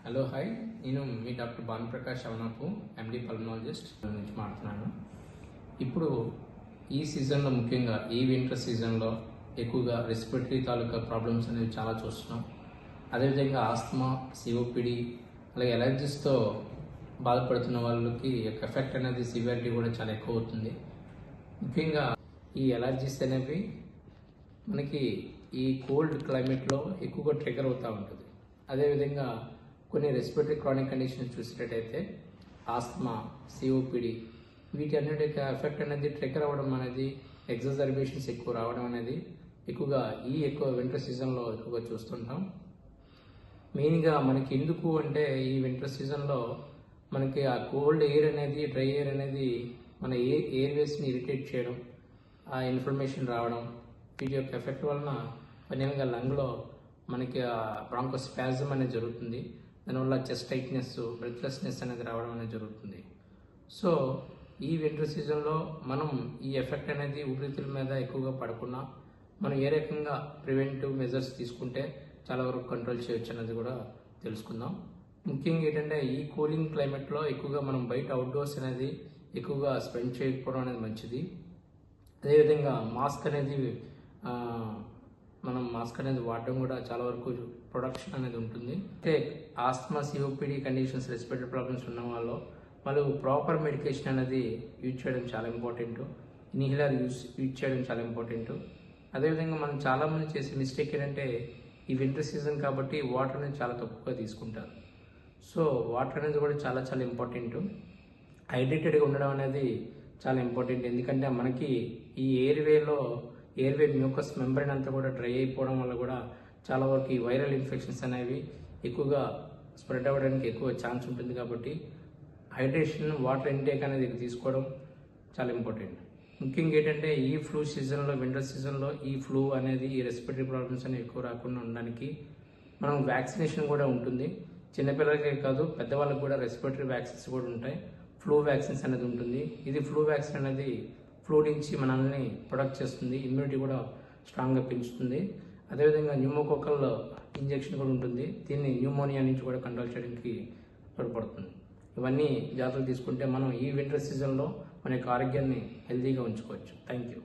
Hello hi, నేను మీ doctor Bhanuprakash Avanapu, ఎండి pulmonologist నుంచి మాట్లాడుతున్నాను. ఇప్పుడు ఈ సీజన్లో, ముఖ్యంగా ఈ వింటర్ సీజన్లో ఎక్కువగా రెస్పిరేటరీ తాలూకా ప్రాబ్లమ్స్ అనేవి చాలా చూస్తున్నాం. అదేవిధంగా ఆస్తమా, సిఓపిడి, అలాగే ఎలర్జీస్తో బాధపడుతున్న వాళ్ళకి ఎఫెక్ట్ అనేది సివియారిటీ కూడా చాలా ఎక్కువ అవుతుంది. ముఖ్యంగా ఈ ఎలర్జీస్ అనేవి మనకి ఈ కోల్డ్ క్లైమేట్లో ఎక్కువగా ట్రిగర్ అవుతూ ఉంటుంది. అదేవిధంగా కొన్ని రెస్పిరేటరీ క్రానిక్ కండిషన్స్ చూసినట్టయితే ఆస్తమా, సిఓపిడి, వీటి అన్నిటికీ ఎఫెక్ట్ అనేది ట్రిగర్ అవ్వడం అనేది, ఎగ్జాజర్బేషన్స్ ఎక్కువ రావడం అనేది ఎక్కువగా ఎక్కువ వింటర్ సీజన్లో ఎక్కువగా చూస్తుంటాం. మెయిన్గా మనకి ఎందుకు అంటే ఈ వింటర్ సీజన్లో మనకి ఆ కోల్డ్ ఎయిర్ అనేది, డ్రై ఎయిర్ అనేది మన ఎయిర్వేస్ని ఇరిటేట్ చేయడం, ఆ ఇన్ఫర్మేషన్ రావడం, వీటి యొక్క ఎఫెక్ట్ వలన ఫైనల్గా లంగ్లో మనకి బ్రాంకోస్పాజమ్ అనేది జరుగుతుంది. దానివల్ల చెస్ట్ టైట్నెస్, బ్రెత్లెస్నెస్ అనేది రావడం అనేది జరుగుతుంది. సో ఈ వింటర్ సీజన్లో మనం ఈ ఎఫెక్ట్ అనేది ఊపిరితిత్తుల మీద ఎక్కువగా పడకుండా మనం ఏ రకంగా ప్రివెంటివ్ మెజర్స్ తీసుకుంటే చాలా వరకు కంట్రోల్ చేయొచ్చు అనేది కూడా తెలుసుకుందాం. ముఖ్యంగా ఏంటంటే ఈ కూలింగ్ క్లైమేట్లో ఎక్కువగా మనం బయట అవుట్డోర్స్ అనేది ఎక్కువగా స్పెండ్ చేయకపోవడం అనేది మంచిది. అదేవిధంగా మాస్క్ అనేది వాడడం కూడా చాలా వరకు ప్రొడక్షన్ అనేది ఉంటుంది. అయితే asthma, COPD conditions, respiratory problems ఉన్న వాళ్ళు ప్రాపర్ మెడికేషన్ అనేది యూజ్ చేయడం చాలా ఇంపార్టెంట్. ఇన్హేలర్ యూజ్ చేయడం చాలా ఇంపార్టెంట్. అదేవిధంగా మనం చాలామంది చేసే మిస్టేక్ ఏంటంటే ఈ వింటర్ సీజన్ కాబట్టి వాటర్ అనేది చాలా తక్కువగా తీసుకుంటారు. సో వాటర్ అనేది కూడా చాలా చాలా ఇంపార్టెంట్. హైడ్రేటెడ్గా ఉండడం అనేది చాలా ఇంపార్టెంట్. ఎందుకంటే మనకి ఈ ఎయిర్వే మ్యూకస్ మెంబ్రెయిన్ అంతా కూడా డ్రై అయిపోవడం వల్ల కూడా చాలా వరకు ఈ వైరల్ ఇన్ఫెక్షన్స్ అనేవి ఎక్కువగా స్ప్రెడ్ అవ్వడానికి ఎక్కువ ఛాన్స్ ఉంటుంది. కాబట్టి హైడ్రేషన్, వాటర్ ఇంటేక్ అనేది తీసుకోవడం చాలా ఇంపార్టెంట్. ముఖ్యంగా ఏంటంటే ఈ ఫ్లూ సీజన్లో, వింటర్ సీజన్లో ఈ ఫ్లూ అనేది, ఈ రెస్పిరేటరీ ప్రాబ్లమ్స్ అనేవి ఎక్కువ రాకుండా ఉండడానికి మనం వ్యాక్సినేషన్ కూడా ఉంటుంది. చిన్నపిల్లలకే కాదు, పెద్దవాళ్ళకి కూడా రెస్పిరేటరీ వ్యాక్సిన్స్ కూడా ఉంటాయి. ఫ్లూ వ్యాక్సిన్స్ అనేది ఉంటుంది. ఇది ఫ్లూ వ్యాక్సిన్ అనేది ఫ్లూ నుంచి మనల్ని ప్రొటెక్ట్ చేస్తుంది, ఇమ్యూనిటీ కూడా స్ట్రాంగ్గా పెంచుతుంది. అదేవిధంగా న్యూమోకోకల్ ఇంజెక్షన్ కూడా ఉంటుంది. దీన్ని న్యూమోనియా నుంచి కూడా కంట్రోల్ చేయడానికి తోడ్పడుతుంది. ఇవన్నీ జాగ్రత్తలు తీసుకుంటే మనం ఈ వింటర్ సీజన్లో మన యొక్క ఆరోగ్యాన్ని హెల్తీగా ఉంచుకోవచ్చు. Thank you.